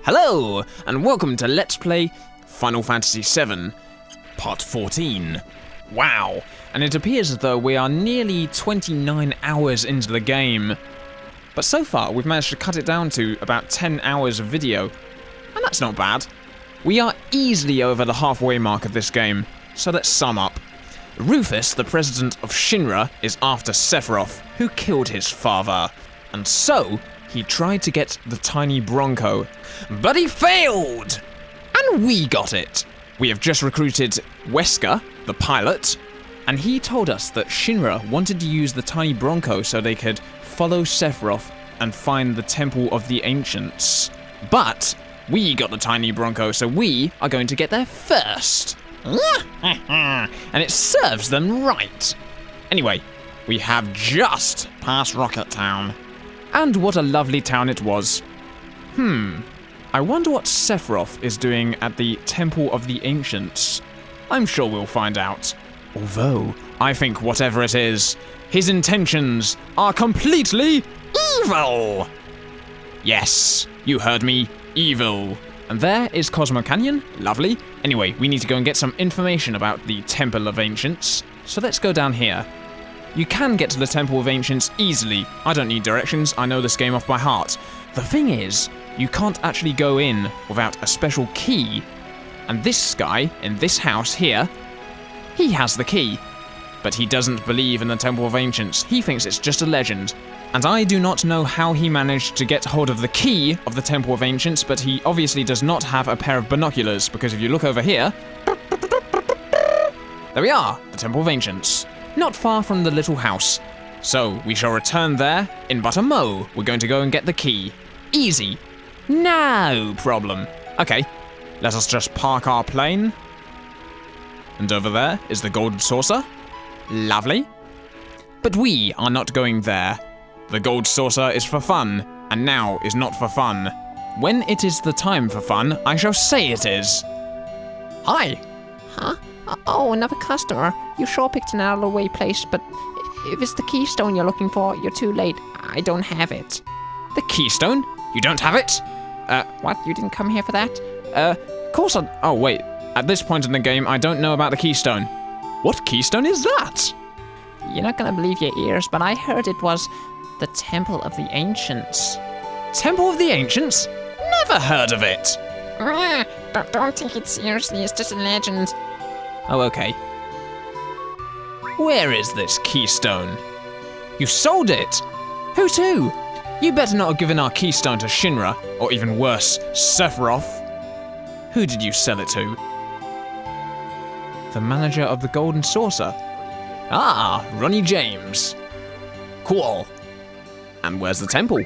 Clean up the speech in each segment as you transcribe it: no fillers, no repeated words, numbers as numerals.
Hello, and welcome to Let's Play Final Fantasy VII, Part 14. Wow, and it appears as though we are nearly 29 hours into the game. But so far, we've managed to cut it down to about 10 hours of video, and that's not bad. We are easily over the halfway mark of this game, so let's sum up. Rufus, the president of Shinra, is after Sephiroth, who killed his father, and so he tried to get the tiny Bronco, but he failed! And we got it! We have just recruited Wesker, the pilot, and he told us that Shinra wanted to use the tiny Bronco so they could follow Sephiroth and find the Temple of the Ancients. But we got the tiny Bronco, so we are going to get there first. And it serves them right. Anyway, we have just passed Rocket Town. And what a lovely town it was. I wonder what Sephiroth is doing at the Temple of the Ancients. I'm sure we'll find out. Although, I think whatever it is, his intentions are completely evil! Yes, you heard me, evil. And there is Cosmo Canyon, lovely. Anyway, we need to go and get some information about the Temple of Ancients. So let's go down here. You can get to the Temple of Ancients easily. I don't need directions, I know this game off by heart. The thing is, you can't actually go in without a special key. And this guy, in this house here, he has the key. But he doesn't believe in the Temple of Ancients. He thinks it's just a legend. And I do not know how he managed to get hold of the key of the Temple of Ancients, but he obviously does not have a pair of binoculars, because if you look over here, there we are, the Temple of Ancients. Not far from the little house. So, we shall return there in but a mo. We're going to go and get the key. Easy. No problem. Okay, let us just park our plane. And over there is the Golden Saucer. Lovely. But we are not going there. The Gold Saucer is for fun, and now is not for fun. When it is the time for fun, I shall say it is. Hi. Huh? Oh, another customer. You sure picked an out-of-the-way place, but if it's the keystone you're looking for, you're too late. I don't have it. The keystone? You don't have it? What? You didn't come here for that? Of course I... Oh, wait. At this point in the game, I don't know about the keystone. What keystone is that? You're not gonna believe your ears, but I heard it was the Temple of the Ancients. Temple of the Ancients? Never heard of it. Don't take it seriously, it's just a legend. Oh, okay. Where is this keystone? You sold it! Who to? You better not have given our keystone to Shinra, or even worse, Sephiroth. Who did you sell it to? The manager of the Golden Saucer. Ah, Ronnie James. Cool. And where's the temple?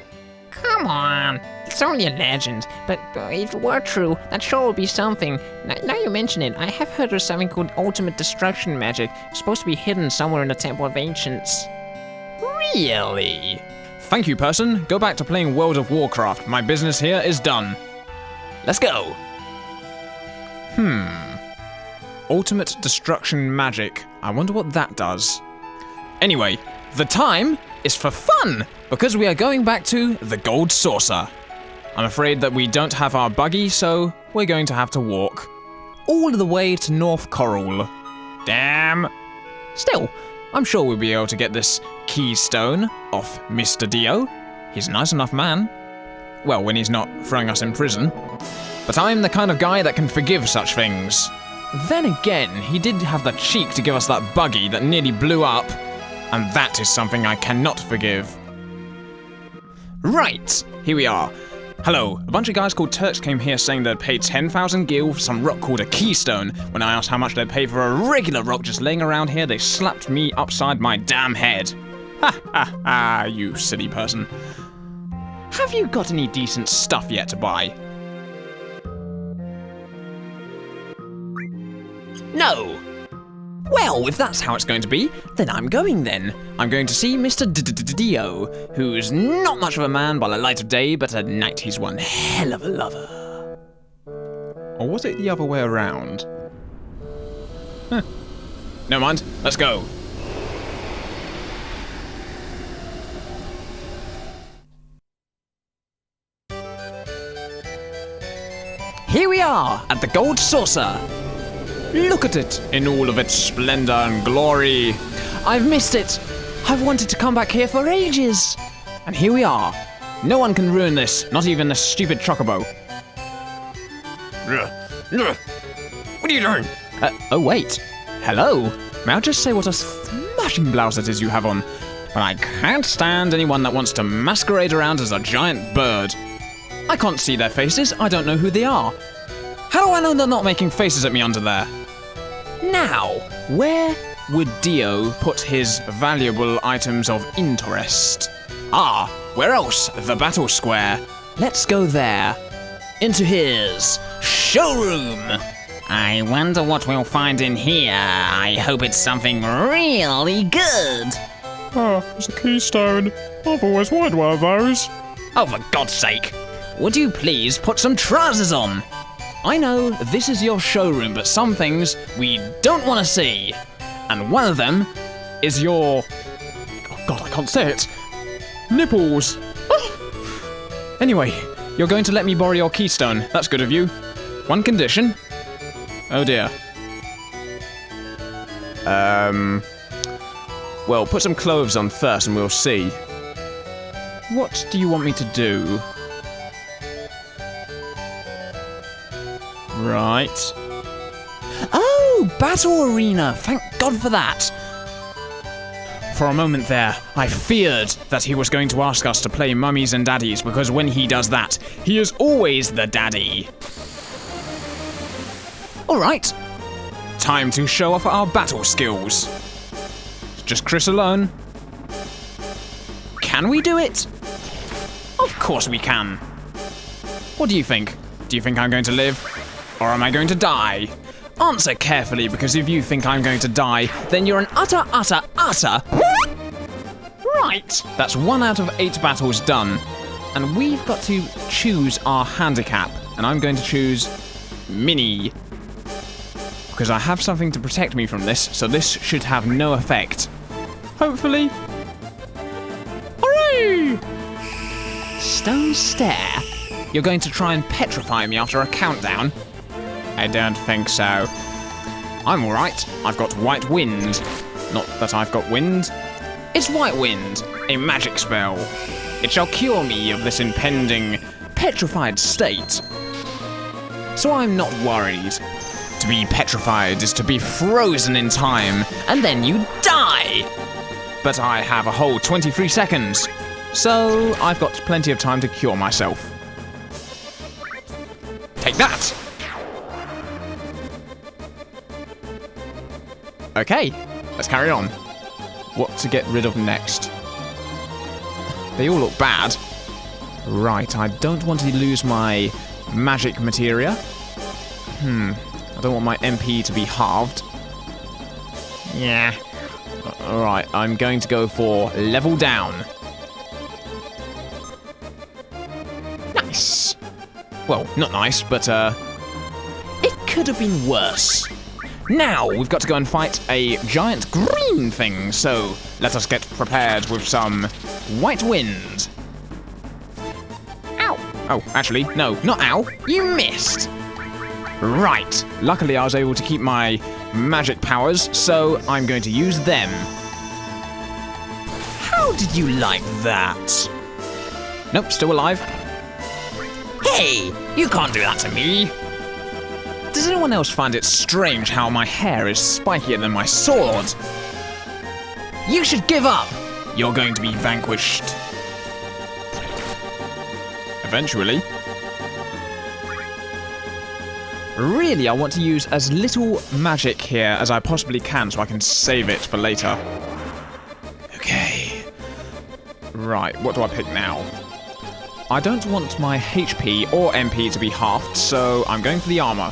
Come on, it's only a legend, but if it were true, that sure would be something. Now you mention it, I have heard of something called ultimate destruction magic. It's supposed to be hidden somewhere in the Temple of Ancients. Really? Thank you, person. Go back to playing World of Warcraft. My business here is done. Let's go. Ultimate destruction magic. I wonder what that does. Anyway, the time is for fun, because we are going back to the Gold Saucer. I'm afraid that we don't have our buggy, so we're going to have to walk all the way to North Coral. Damn. Still, I'm sure we'll be able to get this keystone off Mr. Dio. He's a nice enough man. Well, when he's not throwing us in prison. But I'm the kind of guy that can forgive such things. Then again, he did have the cheek to give us that buggy that nearly blew up. And that is something I cannot forgive. Right, here we are. Hello, a bunch of guys called Turks came here saying they'd pay 10,000 gil for some rock called a keystone. When I asked how much they'd pay for a regular rock just laying around here, they slapped me upside my damn head. Ha ha ha, you silly person. Have you got any decent stuff yet to buy? No. Well, if that's how it's going to be, then I'm going then. I'm going to see Mr. Dio, who's not much of a man by the light of day, but at night he's one hell of a lover. Or was it the other way around? Huh. Never mind, let's go. Here we are at the Gold Saucer. Look at it in all of its splendor and glory. I've missed it. I've wanted to come back here for ages. And here we are. No one can ruin this, not even the stupid chocobo. What are you doing? Oh wait. Hello. May I just say what a smashing blouse it is you have on? But I can't stand anyone that wants to masquerade around as a giant bird. I can't see their faces. I don't know who they are. How do I know they're not making faces at me under there? Now, where would Dio put his valuable items of interest? Ah, where else? The battle square. Let's go there. Into his showroom. I wonder what we'll find in here. I hope it's something really good. It's a keystone. I've always wanted one of those. Oh, for God's sake. Would you please put some trousers on? I know this is your showroom, but some things we don't want to see. And one of them is your... Oh God, I can't say it. Nipples. Anyway, you're going to let me borrow your keystone. That's good of you. One condition. Oh dear. Well, put some clothes on first and we'll see. What do you want me to do? Right. Oh, battle arena. Thank God for that. For a moment there, I feared that he was going to ask us to play mummies and daddies, because when he does that, he is always the daddy. Alright. Time to show off our battle skills. Just Chris alone. Can we do it? Of course we can. What do you think? Do you think I'm going to live? Or am I going to die? Answer carefully, because if you think I'm going to die, then you're an utter... Right! That's 1 out of 8 battles done. And we've got to choose our handicap. And I'm going to choose Mini. Because I have something to protect me from this, so this should have no effect. Hopefully. Hooray! Stone stare? You're going to try and petrify me after a countdown? I don't think so. I'm alright. I've got white wind. Not that I've got wind. It's white wind, a magic spell. It shall cure me of this impending petrified state. So I'm not worried. To be petrified is to be frozen in time, and then you die. But I have a whole 23 seconds, so I've got plenty of time to cure myself. Take that! Okay, let's carry on. What to get rid of next? They all look bad. Right, I don't want to lose my magic materia. I don't want my MP to be halved. Yeah. Alright, I'm going to go for level down. Nice. Well, not nice, but it could have been worse. Now, we've got to go and fight a giant green thing, so let us get prepared with some white wind. Ow! Oh, actually, no, not ow. You missed! Right. Luckily, I was able to keep my magic powers, so I'm going to use them. How did you like that? Nope, still alive. Hey! You can't do that to me! Does anyone else find it strange how my hair is spikier than my sword? You should give up! You're going to be vanquished. Eventually. Really, I want to use as little magic here as I possibly can so I can save it for later. Okay. Right, what do I pick now? I don't want my HP or MP to be halved, so I'm going for the armor.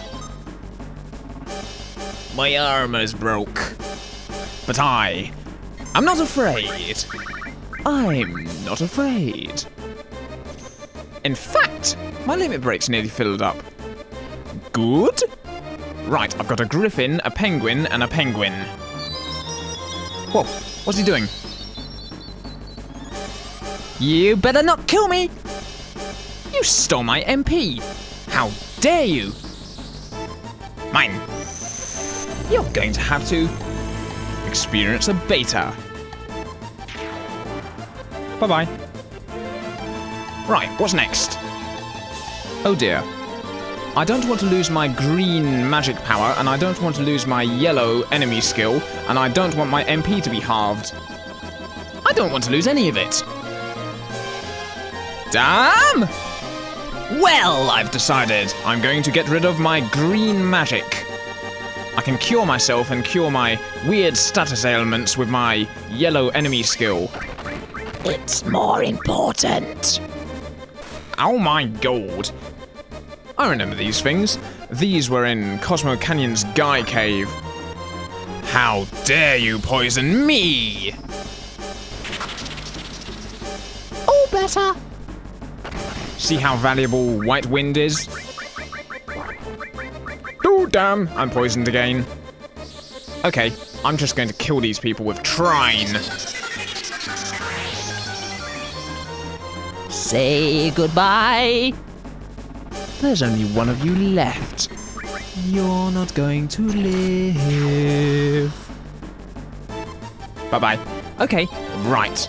My armor's broke. But I'm not afraid. I'm not afraid. In fact, my limit break's nearly filled up. Good. Right, I've got a griffin, a penguin, and a penguin. Whoa, what's he doing? You better not kill me! You stole my MP! How dare you? Mine. You're going to have to experience a beta. Bye-bye. Right, what's next? Oh dear. I don't want to lose my green magic power, and I don't want to lose my yellow enemy skill, and I don't want my MP to be halved. I don't want to lose any of it. Damn! Well, I've decided I'm going to get rid of my green magic. I can cure myself and cure my weird status ailments with my yellow enemy skill. It's more important. Oh my god. I remember these things. These were in Cosmo Canyon's Guy Cave. How dare you poison me! All better. See how valuable White Wind is? Oh damn, I'm poisoned again. Okay, I'm just going to kill these people with Trine. Say goodbye. There's only one of you left. You're not going to live. Bye-bye. Okay, right.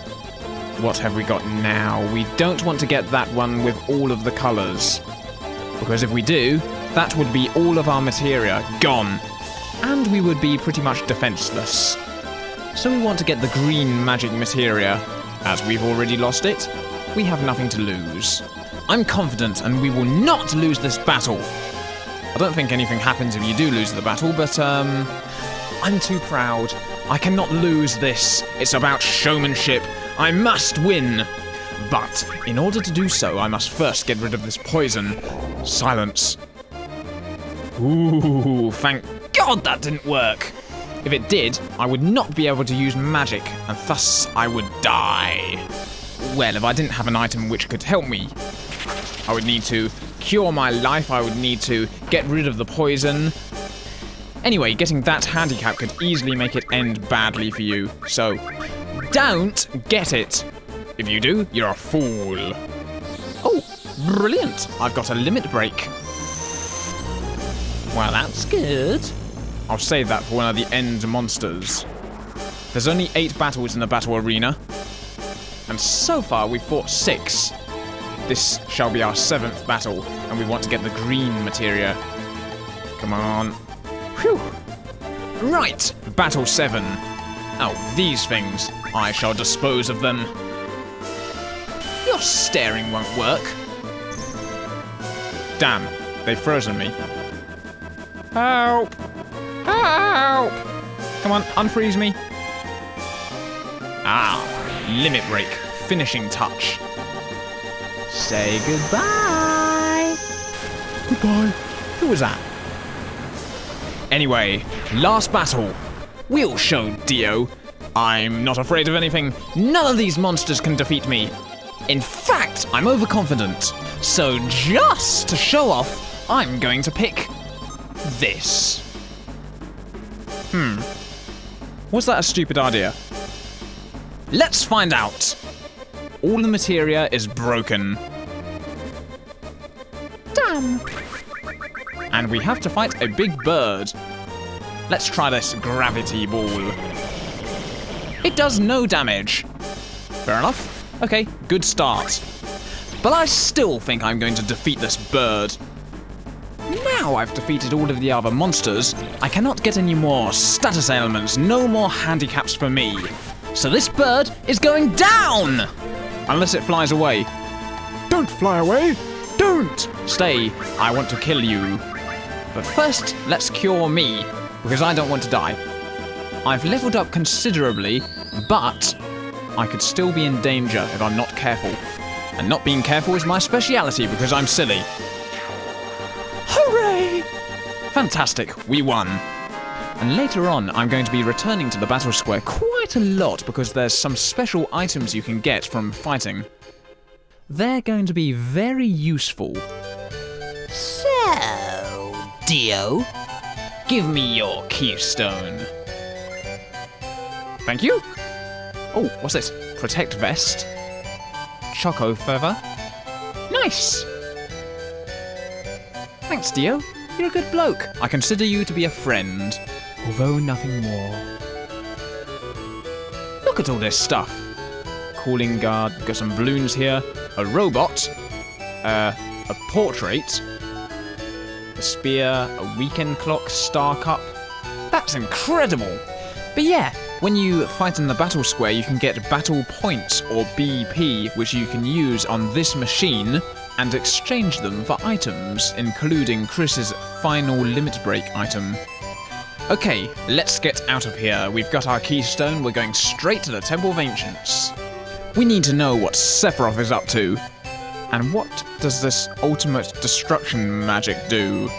What have we got now? We don't want to get that one with all of the colours. Because if we do, that would be all of our materia gone. And we would be pretty much defenseless. So we want to get the green magic materia. As we've already lost it, we have nothing to lose. I'm confident and we will not lose this battle. I don't think anything happens if you do lose the battle, but I'm too proud. I cannot lose this. It's about showmanship. I must win. But in order to do so, I must first get rid of this poison. Silence. Ooh, thank God that didn't work. If it did, I would not be able to use magic, and thus I would die. Well, if I didn't have an item which could help me, I would need to cure my life, I would need to get rid of the poison. Anyway, getting that handicap could easily make it end badly for you, so don't get it. If you do, you're a fool. Oh, brilliant. I've got a limit break. Well, that's good. I'll save that for one of the end monsters. There's only 8 battles in the battle arena, and so far we've fought 6. This shall be our 7th battle, and we want to get the green materia. Come on. Whew. Right, battle 7. Oh, these things. I shall dispose of them. Your staring won't work. Damn, they've frozen me. Help! Help! Come on, unfreeze me. Ah, limit break. Finishing touch. Say goodbye. Goodbye. Who was that? Anyway, last battle. We'll show Dio. I'm not afraid of anything. None of these monsters can defeat me. In fact, I'm overconfident. So just to show off, I'm going to pick this. Was that a stupid idea? Let's find out. All the materia is broken. Damn. And we have to fight a big bird. Let's try this gravity ball. It does no damage. Fair enough. Okay, good start. But I still think I'm going to defeat this bird. Now I've defeated all of the other monsters, I cannot get any more status ailments, no more handicaps for me. So this bird is going down! Unless it flies away. Don't fly away! Don't! Stay, I want to kill you. But first, let's cure me, because I don't want to die. I've leveled up considerably, but I could still be in danger if I'm not careful. And not being careful is my speciality because I'm silly. Hooray! Fantastic, we won. And later on, I'm going to be returning to the battle square quite a lot because there's some special items you can get from fighting. They're going to be very useful. So, Dio? Give me your keystone. Thank you. Oh, what's this? Protect vest. Choco feather. Nice. Thanks, Dio. You're a good bloke. I consider you to be a friend, although nothing more. Look at all this stuff. Cooling guard, got some balloons here, a robot, a portrait, a spear, a weekend clock, star cup. That's incredible! But yeah, when you fight in the battle square, you can get battle points, or BP, which you can use on this machine and exchange them for items, including Chris's final limit break item. Okay, let's get out of here. We've got our keystone, we're going straight to the Temple of Ancients. We need to know what Sephiroth is up to. And what does this ultimate destruction magic do?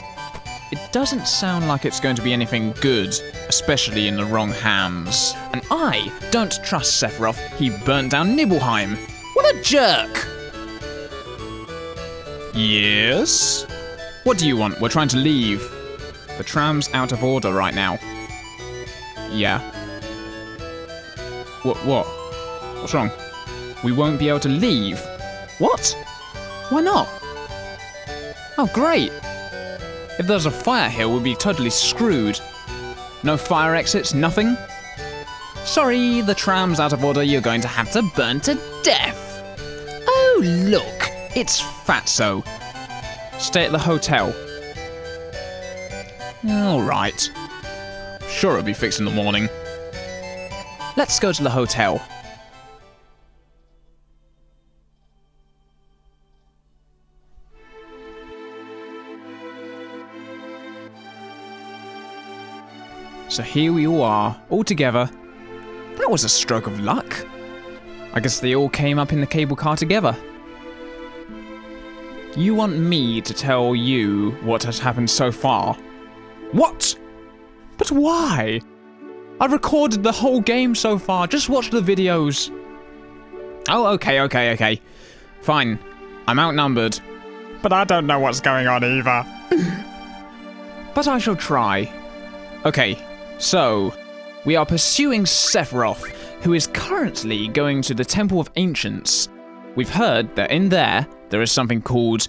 It doesn't sound like it's going to be anything good, especially in the wrong hands. And I don't trust Sephiroth. He burnt down Nibelheim. What a jerk! Yes? What do you want? We're trying to leave. The tram's out of order right now. Yeah. What? What's wrong? We won't be able to leave. What? Why not? Oh, great. If there's a fire here, we'll be totally screwed. No fire exits, nothing? Sorry, the tram's out of order. You're going to have to burn to death. Oh, look. It's Fatso. Stay at the hotel. All right. Sure, it'll be fixed in the morning. Let's go to the hotel. So here we all are, all together. That was a stroke of luck. I guess they all came up in the cable car together. You want me to tell you what has happened so far? What? But why? I've recorded the whole game so far, just watch the videos. Oh, okay. Fine, I'm outnumbered. But I don't know what's going on either. But I shall try. Okay, so, we are pursuing Sephiroth, who is currently going to the Temple of Ancients. We've heard that in there is something called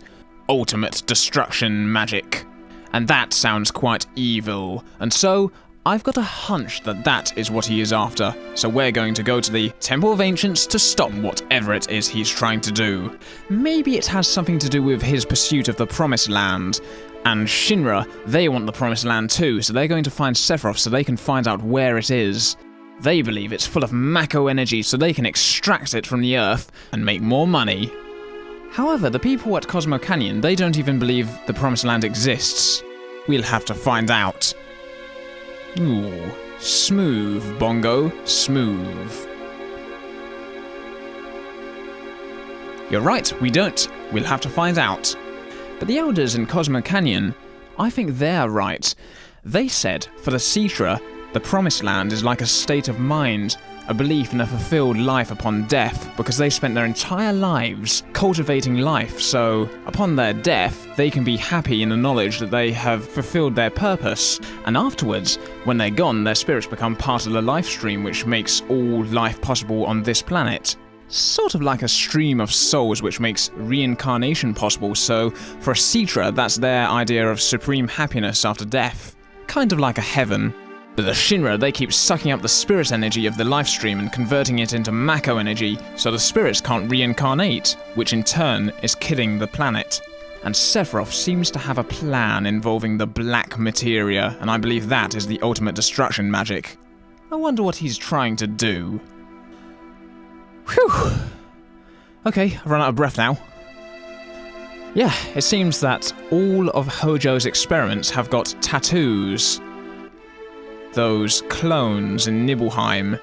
ultimate destruction magic. And that sounds quite evil. And so, I've got a hunch that that is what he is after. So we're going to go to the Temple of Ancients to stop whatever it is he's trying to do. Maybe it has something to do with his pursuit of the Promised Land. And Shinra, they want the Promised Land too, so they're going to find Sephiroth so they can find out where it is. They believe it's full of Mako energy so they can extract it from the earth and make more money. However, the people at Cosmo Canyon, they don't even believe the Promised Land exists. We'll have to find out. Ooh, smooth, Bongo, smooth. You're right, we don't. We'll have to find out. But the elders in Cosmo Canyon, I think they're right. They said, for the Citra, the Promised Land is like a state of mind, a belief in a fulfilled life upon death, because they spent their entire lives cultivating life, so upon their death, they can be happy in the knowledge that they have fulfilled their purpose, and afterwards, when they're gone, their spirits become part of the life stream which makes all life possible on this planet. Sort of like a stream of souls which makes reincarnation possible, so for a Citra, that's their idea of supreme happiness after death. Kind of like a heaven. But the Shinra, they keep sucking up the spirit energy of the life stream and converting it into Mako energy, so the spirits can't reincarnate, which in turn is killing the planet. And Sephiroth seems to have a plan involving the black materia, and I believe that is the ultimate destruction magic. I wonder what he's trying to do. Whew. Okay, I've run out of breath now. Yeah, it seems that all of Hojo's experiments have got tattoos. Those clones in Nibelheim.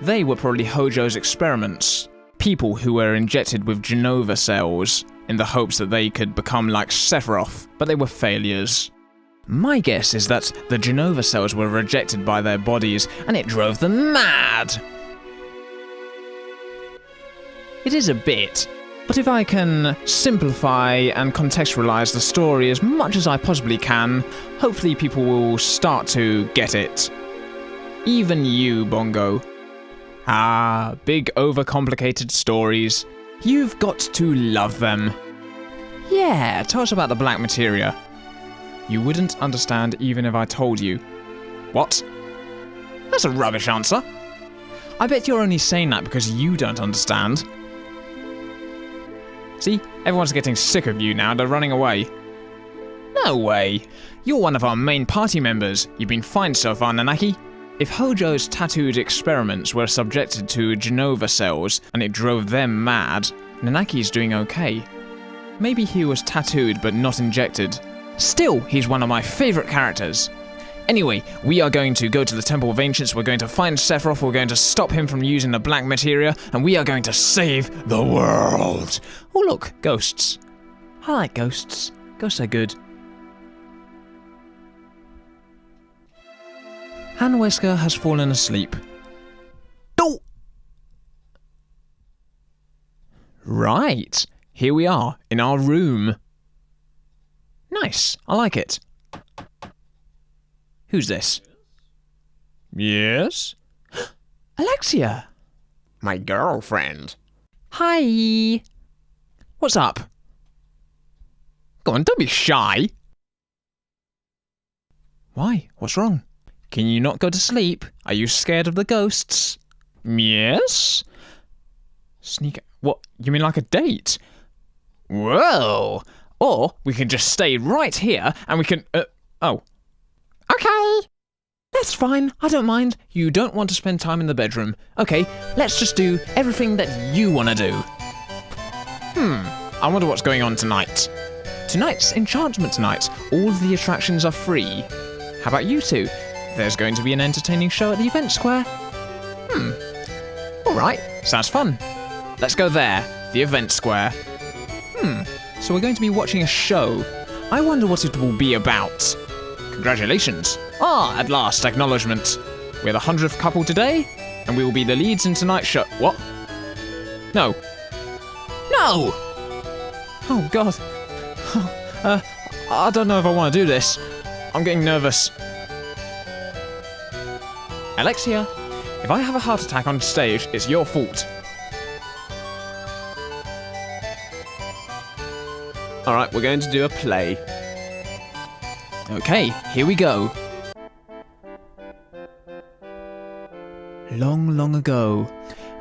They were probably Hojo's experiments. People who were injected with Genova cells in the hopes that they could become like Sephiroth, but they were failures. My guess is that the Genova cells were rejected by their bodies and it drove them mad. It is a bit, but if I can simplify and contextualize the story as much as I possibly can, hopefully people will start to get it. Even you, Bongo. Ah, big overcomplicated stories. You've got to love them. Yeah, tell us about the black materia. You wouldn't understand even if I told you. What? That's a rubbish answer. I bet you're only saying that because you don't understand. See, everyone's getting sick of you now, they're running away. No way. You're one of our main party members. You've been fine so far, Nanaki. If Hojo's tattooed experiments were subjected to Genova cells and it drove them mad, Nanaki's doing okay. Maybe he was tattooed but not injected. Still, he's one of my favourite characters. Anyway, we are going to go to the Temple of Ancients, we're going to find Sephiroth, we're going to stop him from using the black materia, and we are going to save the world! Oh look, ghosts. I like ghosts. Ghosts are good. Han Wesker has fallen asleep. Oh! Right, here we are, in our room. Nice, I like it. Who's this? Yes? Alexia! My girlfriend. Hi! What's up? Go on, don't be shy. Why? What's wrong? Can you not go to sleep? Are you scared of the ghosts? Yes? Sneak... What? You mean like a date? Whoa! Or we can just stay right here and we can... oh. Okay. That's fine, I don't mind. You don't want to spend time in the bedroom. Okay, let's just do everything that you want to do. I wonder what's going on tonight. Tonight's Enchantment Night. All of the attractions are free. How about you two? There's going to be an entertaining show at the event square. Alright, sounds fun. Let's go there, the event square. So we're going to be watching a show. I wonder what it will be about. Congratulations. At last, acknowledgement. We're the 100th couple today, and we will be the leads in tonight's show. What? No. No! Oh, God. I don't know if I want to do this. I'm getting nervous. Alexia, if I have a heart attack on stage, it's your fault. Alright, we're going to do a play. Okay, here we go. Long, long ago,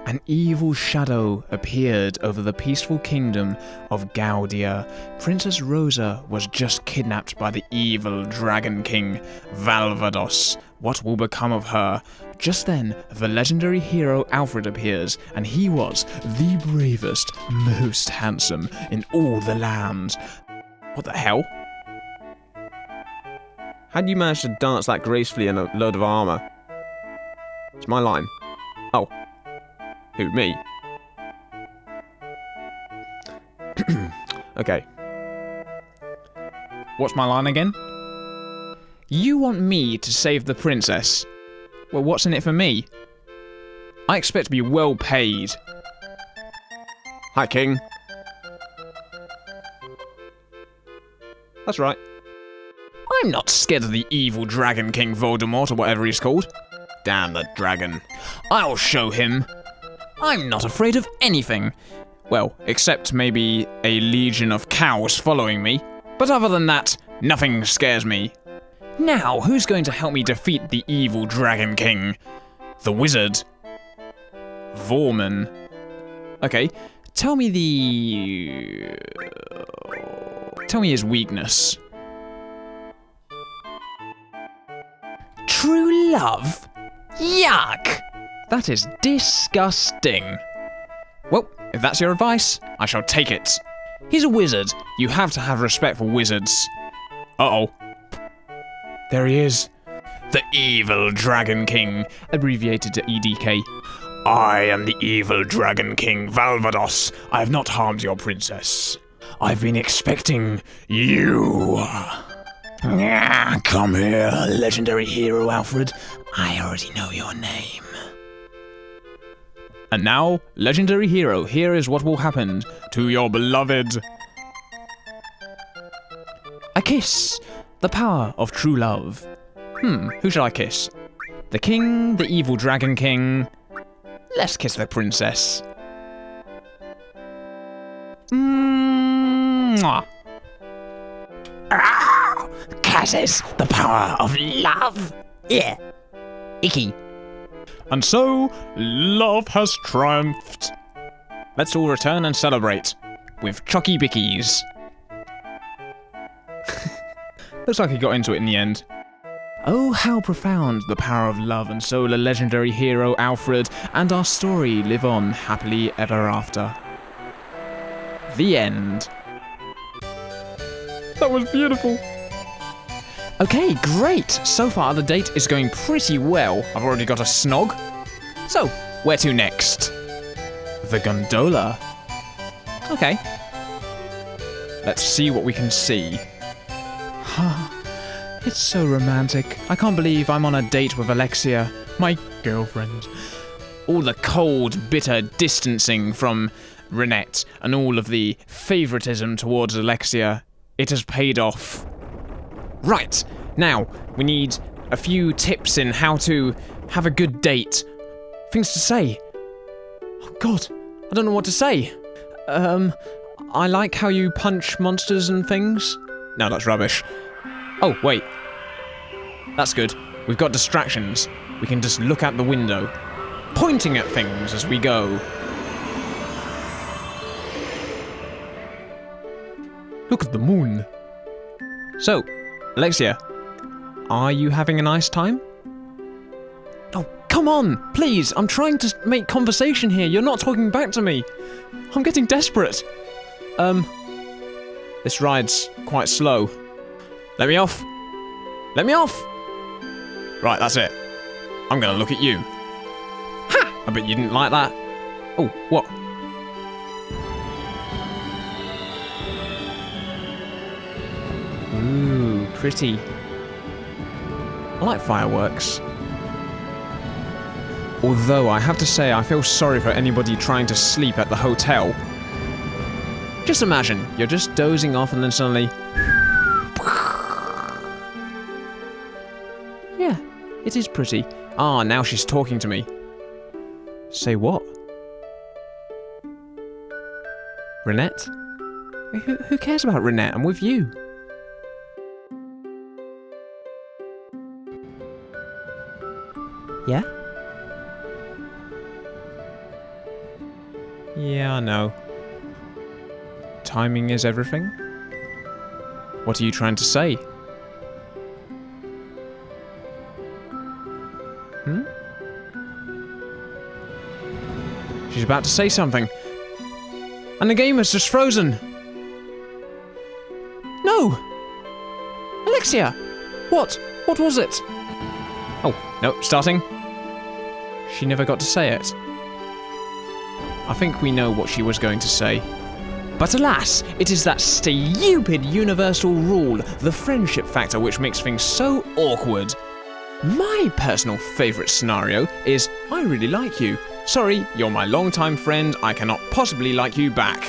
an evil shadow appeared over the peaceful kingdom of Gaudia. Princess Rosa was just kidnapped by the evil Dragon King, Valvados. What will become of her? Just then, the legendary hero Alfred appears, and he was the bravest, most handsome in all the land. What the hell? How do you manage to dance that gracefully in a load of armour? It's my line. Oh. Who, me? Okay. What's my line again? You want me to save the princess? Well, what's in it for me? I expect to be well paid. Hi, King. That's right. I'm not scared of the evil Dragon King Voldemort or whatever he's called. Damn the dragon. I'll show him. I'm not afraid of anything. Well, except maybe a legion of cows following me. But other than that, nothing scares me. Now, who's going to help me defeat the evil Dragon King? The wizard. Vorman. Okay, tell me his weakness. True love? Yuck! That is disgusting. Well, if that's your advice, I shall take it. He's a wizard. You have to have respect for wizards. Uh-oh. There he is. The evil Dragon King, abbreviated to EDK. I am the evil Dragon King, Valvados. I have not harmed your princess. I've been expecting you. Come here, legendary hero Alfred. I already know your name. And now, legendary hero, here is what will happen to your beloved. A kiss. The power of true love. Who shall I kiss? The king, the evil Dragon King. Let's kiss the princess. Mwah. possesses the power of love. Yeah. Icky. And so, love has triumphed. Let's all return and celebrate with Chucky Bickies. Looks like he got into it in the end. Oh, how profound the power of love, and so the legendary hero Alfred and our story live on happily ever after. The end. That was beautiful. Okay, great. So far the date is going pretty well. I've already got a snog. So, where to next? The gondola. Okay. Let's see what we can see. It's so romantic. I can't believe I'm on a date with Alexia, my girlfriend. All the cold, bitter distancing from Renette and all of the favoritism towards Alexia, it has paid off. Right, now we need a few tips in how to have a good date. Things to say. Oh God, I don't know what to say. I like how you punch monsters and things. No, that's rubbish. Oh, wait. That's good. We've got distractions. We can just look out the window, pointing at things as we go. Look at the moon. So, Alexia, are you having a nice time? Oh, come on, please. I'm trying to make conversation here. You're not talking back to me. I'm getting desperate. This ride's quite slow. Let me off. Let me off. Right, that's it. I'm gonna look at you. Ha! I bet you didn't like that. Oh, what? Ooh, pretty. I like fireworks. Although I have to say I feel sorry for anybody trying to sleep at the hotel. Just imagine, you're just dozing off and then suddenly... Yeah, it is pretty. Ah, now she's talking to me. Say what? Renette? Who cares about Renette? I'm with you. Yeah? Yeah, I know. Timing is everything? What are you trying to say? Hmm? She's about to say something. And the game has just frozen. No! Alexia! What? What was it? Oh, no, starting. She never got to say it. I think we know what she was going to say. But alas, it is that stupid universal rule, the friendship factor, which makes things so awkward. My personal favourite scenario is, I really like you. Sorry, you're my longtime friend, I cannot possibly like you back.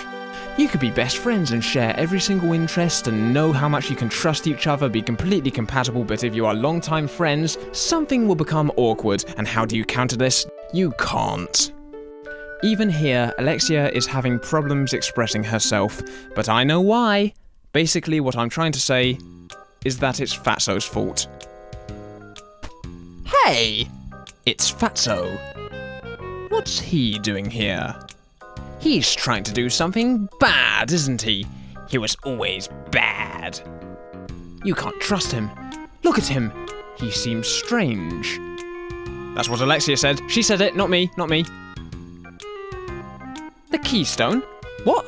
You could be best friends and share every single interest and know how much you can trust each other, be completely compatible, but if you are longtime friends, something will become awkward. And how do you counter this? You can't. Even here, Alexia is having problems expressing herself, but I know why. Basically, what I'm trying to say is that it's Fatso's fault. Hey! It's Fatso. What's he doing here? He's trying to do something bad, isn't he? He was always bad. You can't trust him. Look at him. He seems strange. That's what Alexia said. She said it, not me, not me. The keystone? What?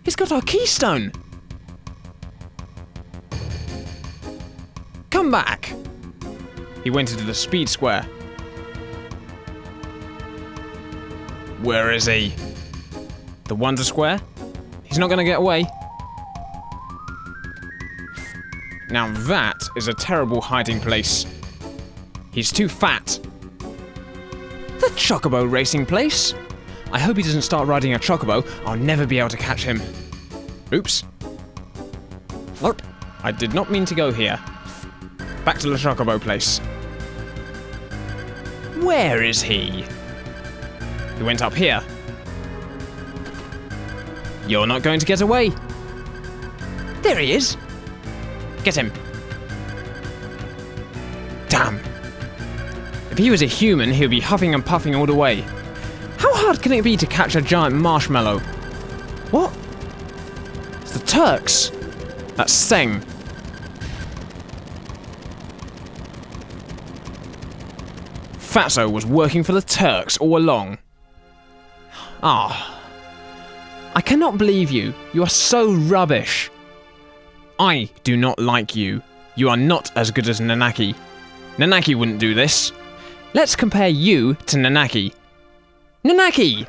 He's got our keystone! Come back! He went into the speed square. Where is he? The Wonder Square? He's not gonna get away. Now that is a terrible hiding place. He's too fat. The Chocobo racing place? I hope he doesn't start riding a Chocobo. I'll never be able to catch him. Oops. Nope. I did not mean to go here. Back to the Chocobo place. Where is he? He went up here. You're not going to get away. There he is! Get him. Damn. If he was a human, he would be huffing and puffing all the way. How hard can it be to catch a giant marshmallow? What? It's the Turks. That's Seng. Fatso was working for the Turks all along. Ah. I cannot believe you. You are so rubbish. I do not like you. You are not as good as Nanaki. Nanaki wouldn't do this. Let's compare you to Nanaki. Nanaki!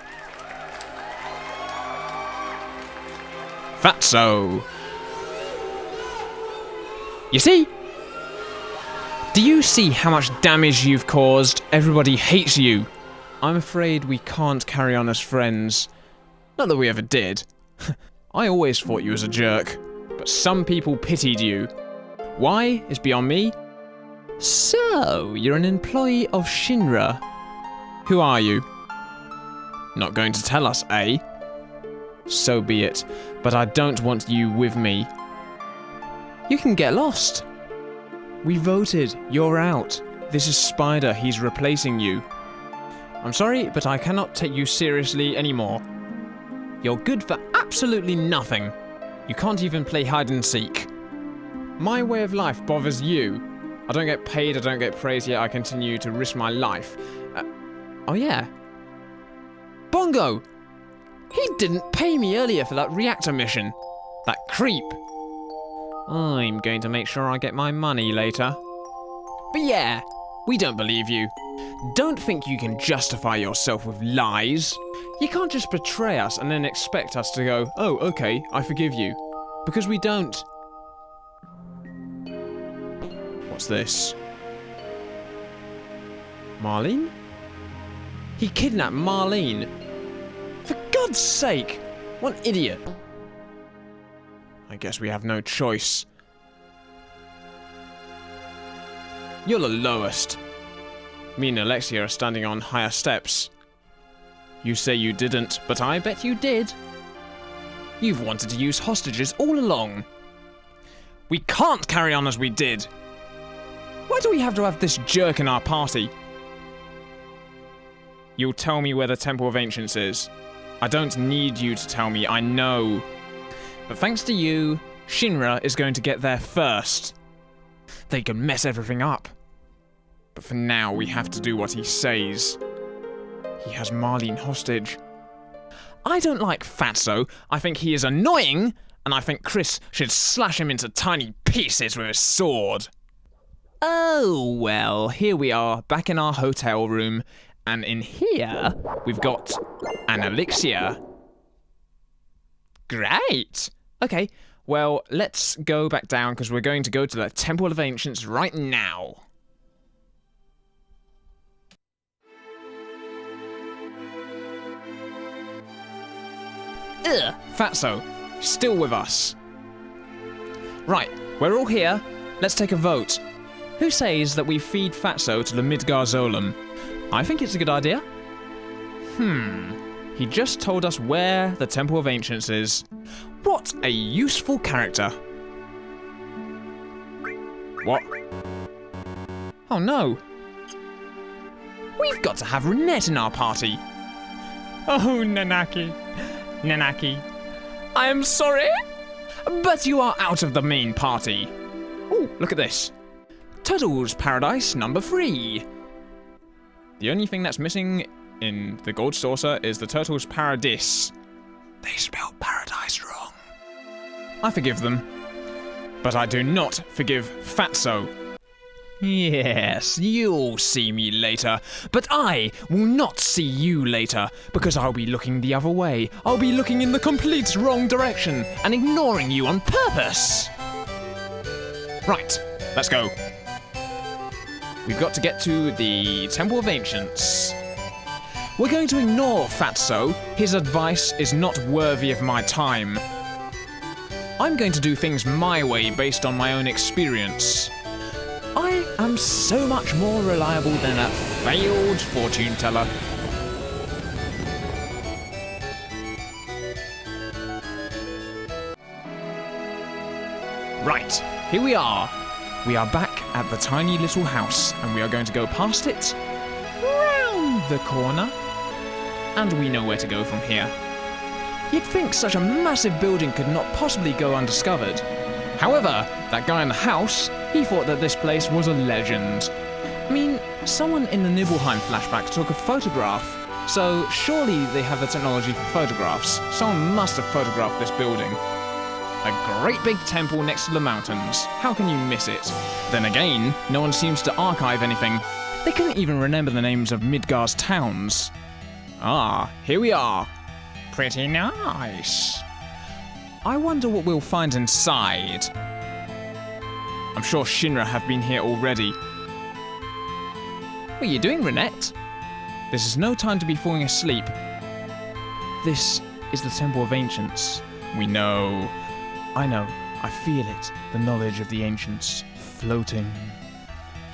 Fatso. You see? Do you see how much damage you've caused? Everybody hates you. I'm afraid we can't carry on as friends. Not that we ever did. I always thought you was a jerk, but some people pitied you. Why is beyond me. So, you're an employee of Shinra. Who are you? Not going to tell us, eh? So be it, but I don't want you with me. You can get lost. We voted. You're out. This is Spider. He's replacing you. I'm sorry, but I cannot take you seriously anymore. You're good for absolutely nothing. You can't even play hide and seek. My way of life bothers you. I don't get paid, I don't get praise, yet I continue to risk my life. Oh yeah. Bongo! He didn't pay me earlier for that reactor mission. That creep. I'm going to make sure I get my money later. But yeah, we don't believe you. Don't think you can justify yourself with lies. You can't just betray us and then expect us to go, oh, okay, I forgive you. Because we don't. What's this? Marlene? He kidnapped Marlene. For God's sake! What an idiot. I guess we have no choice. You're the lowest. Me and Alexia are standing on higher steps. You say you didn't, but I bet you did. You've wanted to use hostages all along. We can't carry on as we did. Why do we have to have this jerk in our party? You'll tell me where the Temple of Ancients is. I don't need you to tell me, I know. But thanks to you, Shinra is going to get there first. They can mess everything up. But for now, we have to do what he says. He has Marlene hostage. I don't like Fatso. I think he is annoying, and I think Chris should slash him into tiny pieces with his sword. Oh, well, here we are, back in our hotel room, and in here, we've got an elixir. Great! Okay, well, let's go back down, because we're going to go to the Temple of Ancients right now. Ugh, Fatso, still with us. Right, we're all here. Let's take a vote. Who says that we feed Fatso to the Midgar Zolom? I think it's a good idea. He just told us where the Temple of Ancients is. What a useful character. What? Oh no. We've got to have Renette in our party. Oh, Nanaki. Nanaki. I am sorry, but you are out of the main party. Oh, look at this. Turtle's Paradise number 3. The only thing that's missing in the gold saucer is the Turtle's Paradise. They spelled paradise wrong. I forgive them, but I do not forgive Fatso. Yes, you'll see me later, but I will not see you later, because I'll be looking the other way. I'll be looking in the complete wrong direction and ignoring you on purpose. Right, let's go. We've got to get to the Temple of Ancients. We're going to ignore Fatso. His advice is not worthy of my time. I'm going to do things my way based on my own experience. I am so much more reliable than a failed fortune teller. Right, here we are. We are back at the tiny little house, and we are going to go past it, round the corner, and we know where to go from here. You'd think such a massive building could not possibly go undiscovered. However, that guy in the house, he thought that this place was a legend. I mean, someone in the Nibelheim flashback took a photograph, so surely they have the technology for photographs. Someone must have photographed this building. A great big temple next to the mountains. How can you miss it? Then again, no one seems to archive anything. They couldn't even remember the names of Midgar's towns. Ah, here we are. Pretty nice. I wonder what we'll find inside. I'm sure Shinra have been here already. What are you doing, Renette? This is no time to be falling asleep. This is the Temple of Ancients. We know. I know. I feel it. The knowledge of the Ancients. Floating.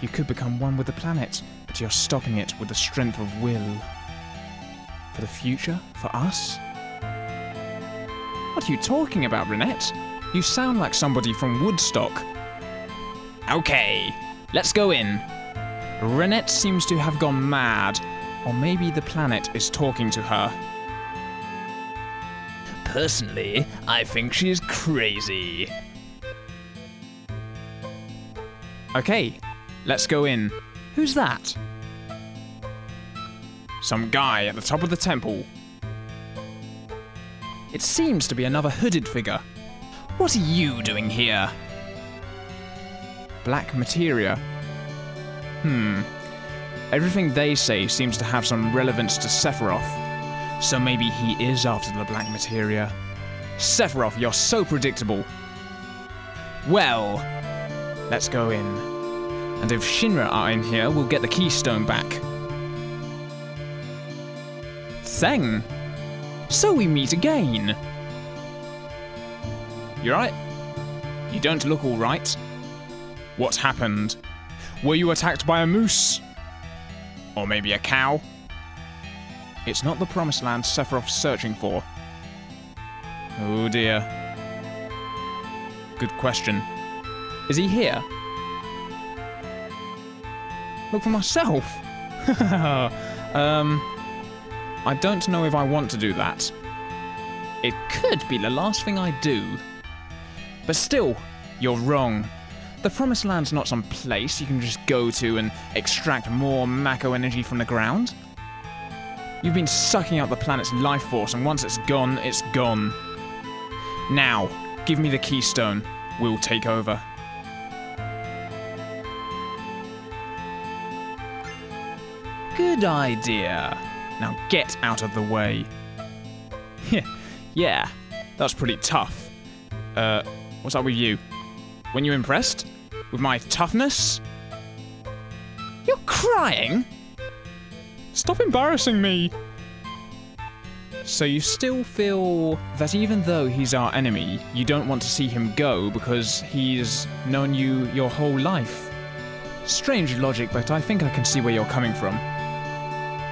You could become one with the planet, but you're stopping it with the strength of will. For the future? For us? What are you talking about, Renette? You sound like somebody from Woodstock. Okay, let's go in. Renette seems to have gone mad, or maybe the planet is talking to her. Personally, I think she's crazy. Okay, let's go in. Who's that? Some guy at the top of the temple. It seems to be another hooded figure. What are you doing here? Black materia. Everything they say seems to have some relevance to Sephiroth. So maybe he is after the black materia. Sephiroth, you're so predictable. Well, let's go in. And if Shinra are in here, we'll get the keystone back. Tseng! So we meet again. You right? You don't look all right. What happened? Were you attacked by a moose? Or maybe a cow? It's not the promised land Sephiroth's searching for. Oh dear. Good question. Is he here? Look for myself. I don't know if I want to do that. It could be the last thing I do. But still, you're wrong. The Promised Land's not some place you can just go to and extract more Mako energy from the ground. You've been sucking out the planet's life force, and once it's gone, it's gone. Now, give me the keystone. We'll take over. Good idea. Now get out of the way. Yeah, that's pretty tough. What's up with you? Weren't you impressed? With my toughness? You're crying? Stop embarrassing me. So you still feel that even though he's our enemy, you don't want to see him go because he's known you your whole life? Strange logic, but I think I can see where you're coming from.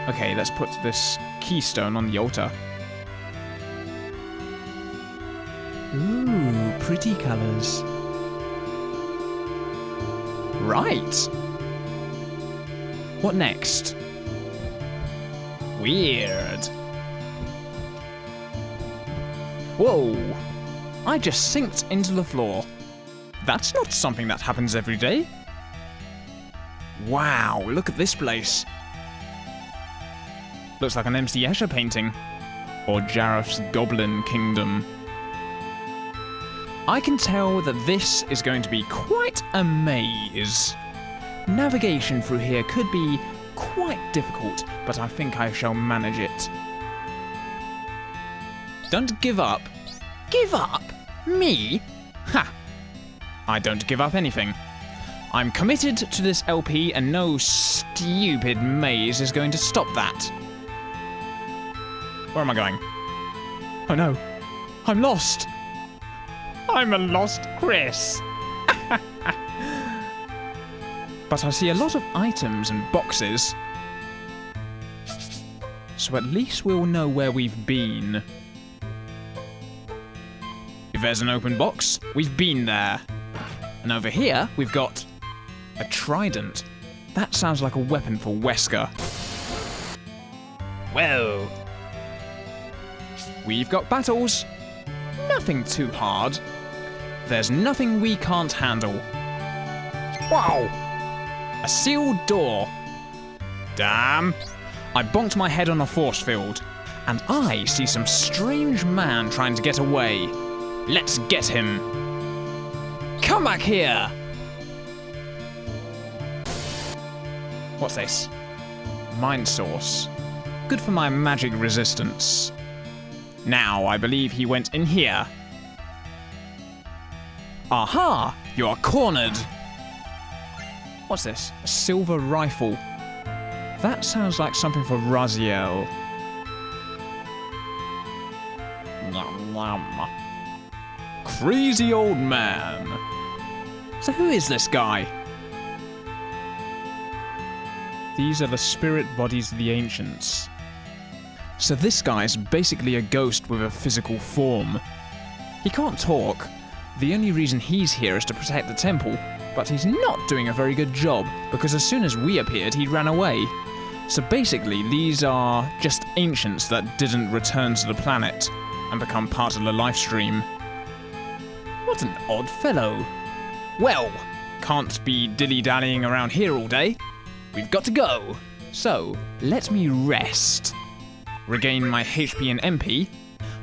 Okay, let's put this keystone on the altar. Ooh, pretty colours. Right. What next? Weird. Whoa. I just sinked into the floor. That's not something that happens every day. Wow, look at this place. Looks like an MC Escher painting. Or Jareth's Goblin Kingdom. I can tell that this is going to be quite a maze. Navigation through here could be quite difficult, but I think I shall manage it. Don't give up. Give up? Me? Ha! I don't give up anything. I'm committed to this LP and no stupid maze is going to stop that. Where am I going? Oh no. I'm lost. I'm a lost Chris. But I see a lot of items and boxes. So at least we'll know where we've been. If there's an open box, we've been there. And over here, we've got a trident. That sounds like a weapon for Wesker. Whoa. We've got battles. Nothing too hard. There's nothing we can't handle. Wow! A sealed door. Damn! I bonked my head on a force field, and I see some strange man trying to get away. Let's get him. Come back here! What's this? Mind source. Good for my magic resistance. Now, I believe he went in here. Aha! You're cornered! What's this? A silver rifle. That sounds like something for Raziel. Nom, nom. Crazy old man. So who is this guy? These are the spirit bodies of the ancients. So this guy's basically a ghost with a physical form. He can't talk. The only reason he's here is to protect the temple, but he's not doing a very good job, because as soon as we appeared, he ran away. So basically, these are just ancients that didn't return to the planet and become part of the life stream. What an odd fellow. Well, can't be dilly-dallying around here all day. We've got to go. So, let me rest. Regain my HP and MP.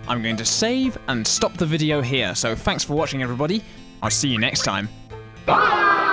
I'm going to save and stop the video here. So thanks for watching, everybody. I'll see you next time. Bye!